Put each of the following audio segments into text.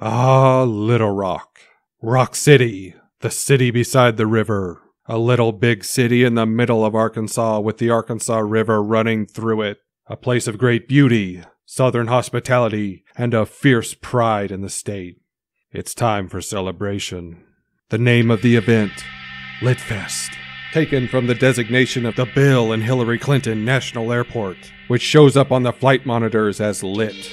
Ah, Little Rock. Rock City, the city beside the river. A little big city in the middle of Arkansas with the Arkansas River running through it. A place of great beauty, southern hospitality, and of fierce pride in the state. It's time for celebration. The name of the event, LITFest, taken from the designation of the Bill and Hillary Clinton National Airport, which shows up on the flight monitors as LIT.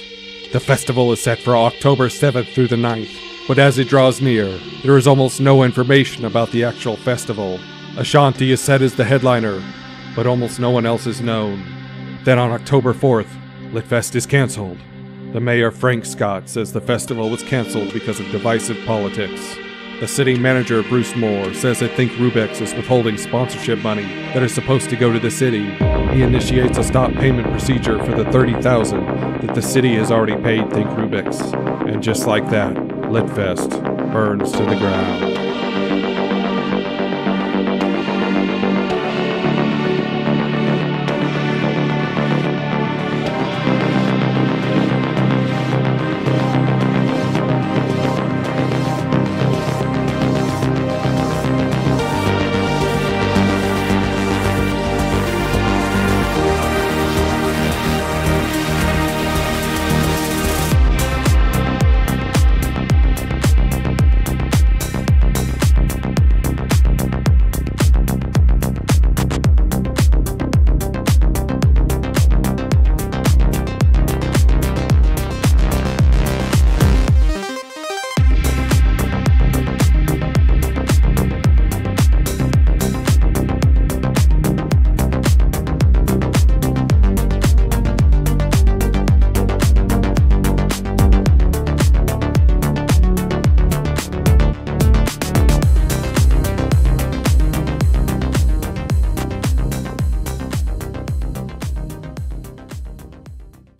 The festival is set for October 7th through the 9th, but as it draws near, there is almost no information about the actual festival. Ashanti is set as the headliner, but almost no one else is known. Then on October 4th, LITFest is canceled. The mayor, Frank Scott, says the festival was canceled because of divisive politics. The city manager, Bruce Moore, says that Think Rubix is withholding sponsorship money that is supposed to go to the city. He initiates a stop payment procedure for the $30,000 that the city has already paid Think Rubix. And just like that, LITFest burns to the ground.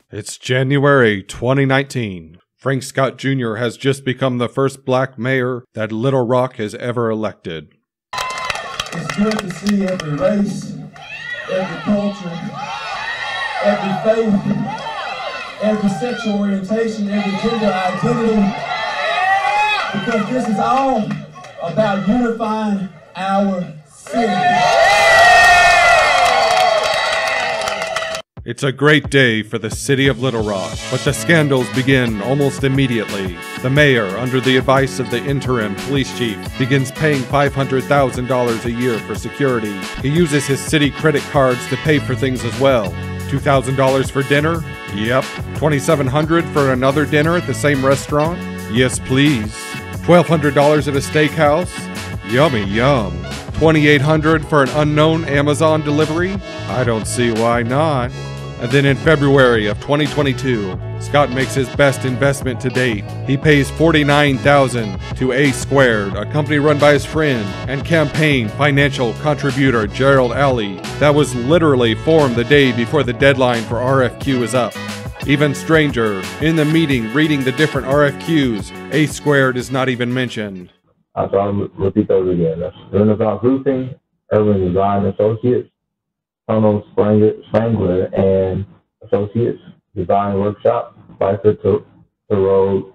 It's January 2019. Frank Scott Jr. has just become the first black mayor that Little Rock has ever elected. It's good to see every race, every culture, every faith, every sexual orientation, every gender identity, because this is all about unifying our city. It's a great day for the city of Little Rock, but the scandals begin almost immediately. The mayor, under the advice of the interim police chief, begins paying $500,000 a year for security. He uses his city credit cards to pay for things as well. $2,000 for dinner? Yep. $2,700 for another dinner at the same restaurant? Yes, please. $1,200 at a steakhouse? Yummy yum. $2,800 for an unknown Amazon delivery? I don't see why not. And then in February of 2022, Scott makes his best investment to date. He pays $49,000 to A Squared, a company run by his friend and campaign financial contributor Gerald Alley that was literally formed the day before the deadline for RFQ is up. Even stranger, in the meeting reading the different RFQs, A Squared is not even mentioned. I'll repeat those again. That's Renaissance Roofing, Urban Design Associates, Tunnel Spangler and Associates, Design Workshop, Spicer to Road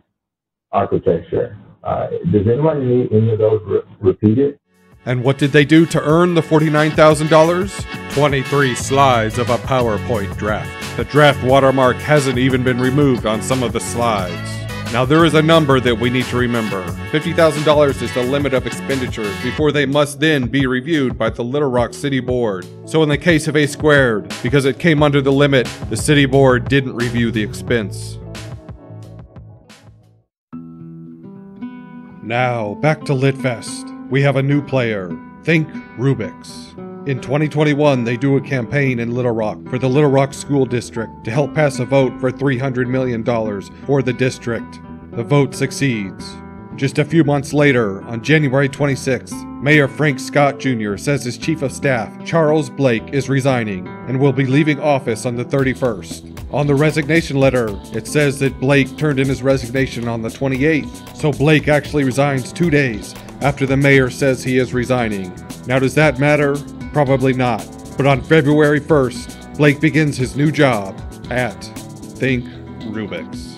Architecture. Does anybody need any of those repeated? And what did they do to earn the $49,000? 23 slides of a PowerPoint draft. The draft watermark hasn't even been removed on some of the slides. Now there is a number that we need to remember. $50,000 is the limit of expenditures before they must then be reviewed by the Little Rock City Board. So in the case of A Squared, because it came under the limit, the City Board didn't review the expense. Now, back to LITFest. We have a new player, Think Rubix. In 2021, they do a campaign in Little Rock for the Little Rock School District to help pass a vote for $300 million for the district. The vote succeeds. Just a few months later, on January 26th, Mayor Frank Scott Jr. says his Chief of Staff, Charles Blake, is resigning and will be leaving office on the 31st. On the resignation letter, it says that Blake turned in his resignation on the 28th, so Blake actually resigns 2 days after the mayor says he is resigning. Now, does that matter? Probably not. But on February 1st, Blake begins his new job at Think Rubix.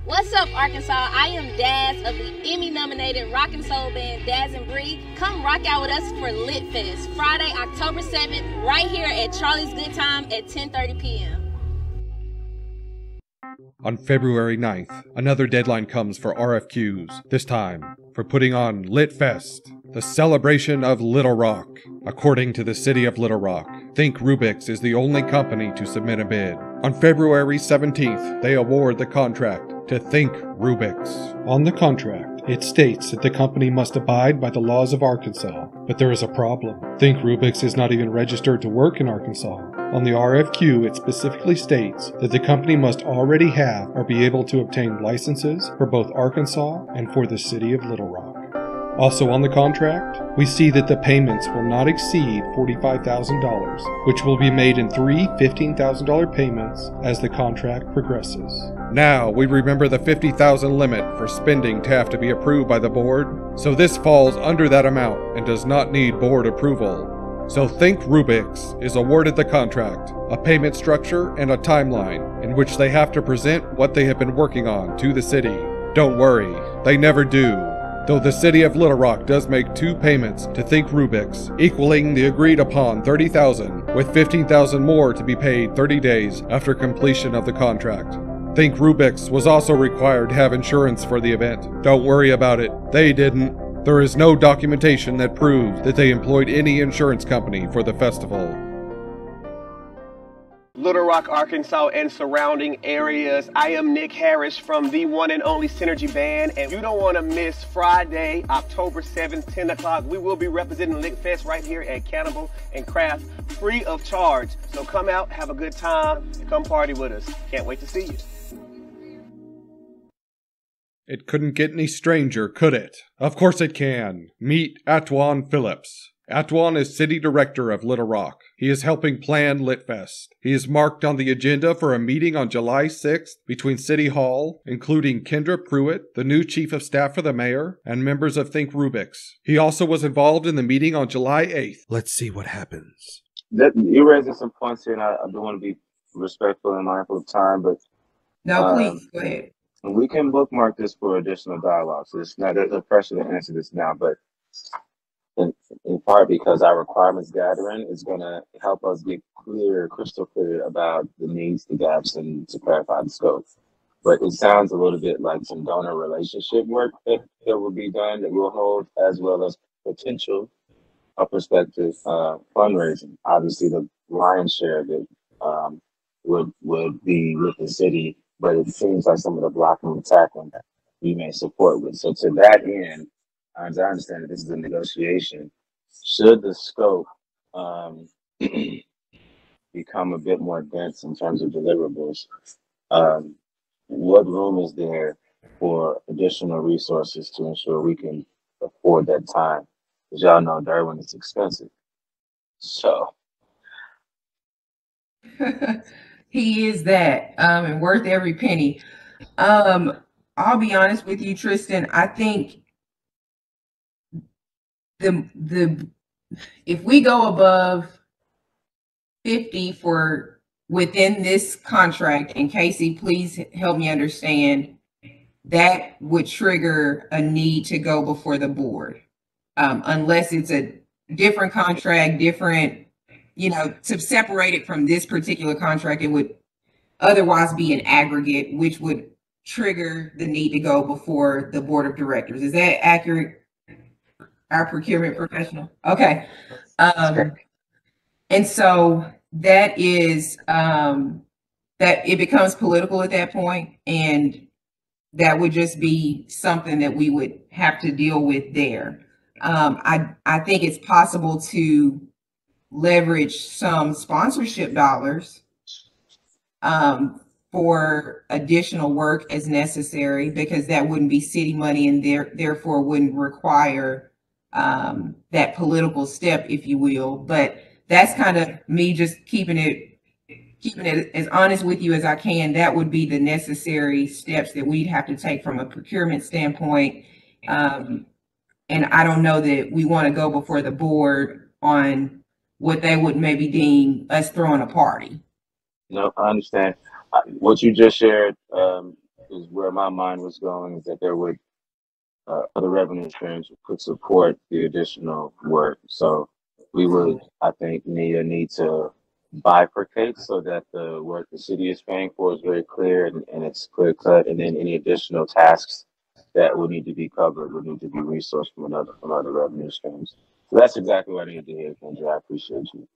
What's up, Arkansas? I am Daz of the Emmy-nominated rock and soul band Daz and Bree. Come rock out with us for LITFest, Friday, October 7th, right here at Charlie's Good Time at 10:30 p.m. On February 9th, another deadline comes for RFQs, this time for putting on LITFest, the celebration of Little Rock. According to the City of Little Rock, Think Rubix is the only company to submit a bid. On February 17th, they award the contract to Think Rubix. On the contract, it states that the company must abide by the laws of Arkansas, but there is a problem. Think Rubix is not even registered to work in Arkansas. On the RFQ, it specifically states that the company must already have or be able to obtain licenses for both Arkansas and for the City of Little Rock. Also on the contract, we see that the payments will not exceed $45,000, which will be made in three $15,000 payments as the contract progresses. Now, we remember the $50,000 limit for spending to have to be approved by the board, so this falls under that amount and does not need board approval. So Think Rubix is awarded the contract, a payment structure, and a timeline in which they have to present what they have been working on to the city. Don't worry, they never do. Though the City of Little Rock does make two payments to Think Rubix, equaling the agreed upon $30,000, with $15,000 more to be paid 30 days after completion of the contract. Think Rubix was also required to have insurance for the event. Don't worry about it, they didn't. There is no documentation that proves that they employed any insurance company for the festival. Little Rock, Arkansas, and surrounding areas. I am Nick Harris from the one and only Synergy Band, and you don't want to miss Friday, October 7th, 10 o'clock. We will be representing LITFest right here at Cannibal and Craft, free of charge. So come out, have a good time, and come party with us. Can't wait to see you. It couldn't get any stranger, could it? Of course it can. Meet Atwan Phillips. Atwan is City Director of Little Rock. He is helping plan LITFest. He is marked on the agenda for a meeting on July 6th between City Hall, including Kendra Pruitt, the new Chief of Staff for the Mayor, and members of Think Rubix. He also was involved in the meeting on July 8th. Let's see what happens. You're raising some points here, and I don't want to be respectful and mindful of time, but no, please go ahead. We can bookmark this for additional dialogue. So it's not, there's no pressure to answer this now, but in part because our requirements gathering is going to help us get clear, crystal clear about the needs, the gaps, and to clarify the scope. But it sounds a little bit like some donor relationship work that will be done that we'll hold, as well as potential or prospective fundraising. Obviously, the lion's share of it would be with the city, but it seems like some of the blocking and tackling that we may support with. So to that end, as I understand it, this is a negotiation. Should the scope become a bit more dense in terms of deliverables, what room is there for additional resources to ensure we can afford that time? Because y'all know Derwin is expensive. So he is that, and worth every penny. I'll be honest with you, Tristan. I think if we go above 50 for within this contract, and Casey, please help me understand, that would trigger a need to go before the board, unless it's a different contract, different, to separate it from this particular contract. It would otherwise be an aggregate, which would trigger the need to go before the board of directors. Is that accurate? Our procurement professional. Okay. And so that is, that it becomes political at that point, and that would just be something that we would have to deal with there. I think it's possible to leverage some sponsorship dollars for additional work as necessary, because that wouldn't be city money and therefore wouldn't require that political step, if you will. But that's kind of me just keeping it as honest with you as I can. That would be the necessary steps that we'd have to take from a procurement standpoint. And I don't know that we want to go before the board on what they would maybe deem us throwing a party. No, I understand. What you just shared is where my mind was going, is that there would other revenue streams could support the additional work. So we would, I think, need to bifurcate so that the work the city is paying for is very clear and it's clear cut, and then any additional tasks that would need to be covered would need to be resourced from other revenue streams. So that's exactly what I needed to hear, Kendra. I appreciate you.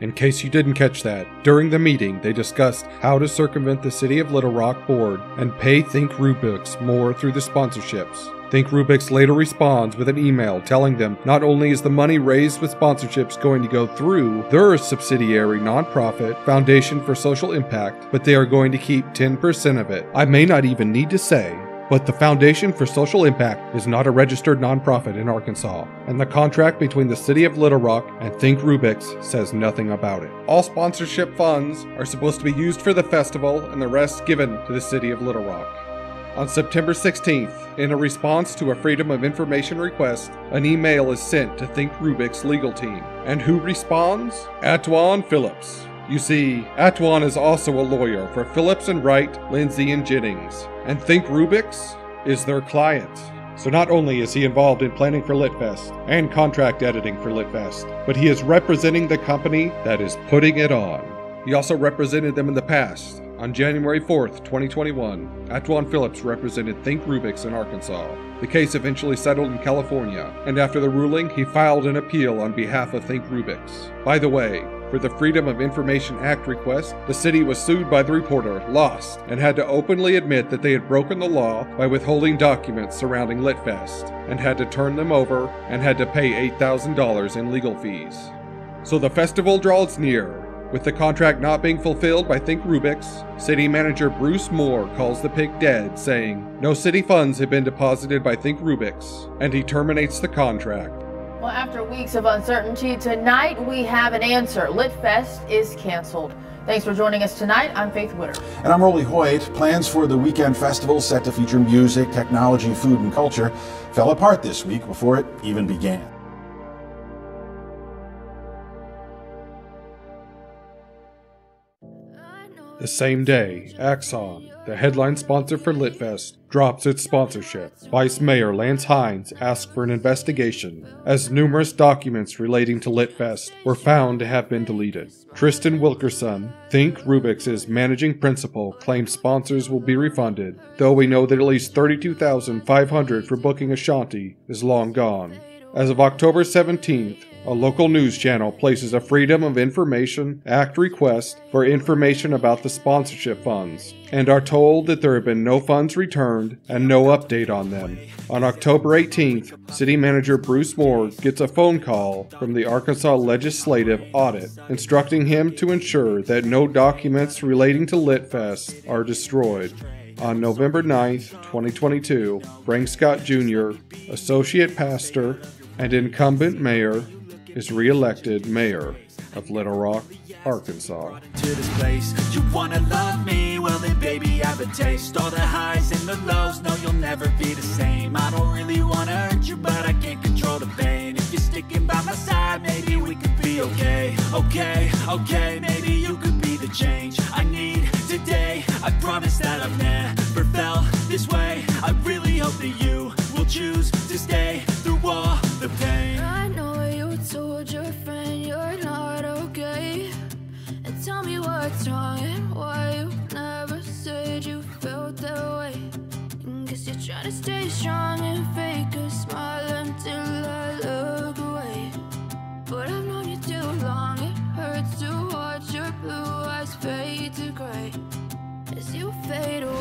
In case you didn't catch that, during the meeting they discussed how to circumvent the City of Little Rock board and pay Think Rubix more through the sponsorships. Think Rubix later responds with an email telling them not only is the money raised with sponsorships going to go through their subsidiary nonprofit, Foundation for Social Impact, but they are going to keep 10% of it. I may not even need to say, but the Foundation for Social Impact is not a registered nonprofit in Arkansas, and the contract between the City of Little Rock and Think Rubix says nothing about it. All sponsorship funds are supposed to be used for the festival and the rest given to the City of Little Rock. On September 16th, in a response to a Freedom of Information request, an email is sent to Think Rubix legal team. And who responds? Atwan Phillips. You see, Atwan is also a lawyer for Phillips and Wright, Lindsay and Jennings, and Think Rubix is their client. So not only is he involved in planning for LITFest and contract editing for LITFest, but he is representing the company that is putting it on. He also represented them in the past. On January 4th, 2021, Atwan Phillips represented Think Rubix in Arkansas. The case eventually settled in California, and after the ruling, he filed an appeal on behalf of Think Rubix. By the way, for the Freedom of Information Act request, the city was sued by the reporter, lost, and had to openly admit that they had broken the law by withholding documents surrounding LITFest, and had to turn them over and had to pay $8,000 in legal fees. So the festival draws near. With the contract not being fulfilled by Think Rubix, City Manager Bruce Moore calls the pig dead, saying no city funds have been deposited by Think Rubix, and he terminates the contract. Well, after weeks of uncertainty, tonight we have an answer. LITFest is canceled. Thanks for joining us tonight. I'm Faith Witter. And I'm Rolly Hoyt. Plans for the weekend festival set to feature music, technology, food, and culture fell apart this week before it even began. The same day, Axon, the headline sponsor for LITFest, drops its sponsorship. Vice Mayor Lance Hines asked for an investigation, as numerous documents relating to LITFest were found to have been deleted. Tristan Wilkerson, Think Rubix's managing principal, claims sponsors will be refunded, though we know that at least $32,500 for booking Ashanti is long gone. As of October 17th, a local news channel places a Freedom of Information Act request for information about the sponsorship funds, and are told that there have been no funds returned and no update on them. On October 18th, City Manager Bruce Moore gets a phone call from the Arkansas Legislative Audit, instructing him to ensure that no documents relating to LITFest are destroyed. On November 9th, 2022, Frank Scott Jr., Associate Pastor and incumbent mayor, is re-elected mayor of Little Rock, Arkansas. To this place, you wanna love me? Well then baby, I have a taste. All the highs and the lows, no you'll never be the same. I don't really wanna hurt you, but I can't control the pain. If you're sticking by my side, maybe we could be okay. Okay, maybe you could be the change I need today. I promise that I've never felt this way. I really hope that you will choose to stay through all the pain. I know you told your friend you're not okay, and tell me what's wrong and why you never said you felt that way. And guess you're trying to stay strong and fake a smile until I look away. But I've known you too long, it hurts to watch your blue eyes fade to gray as you fade away.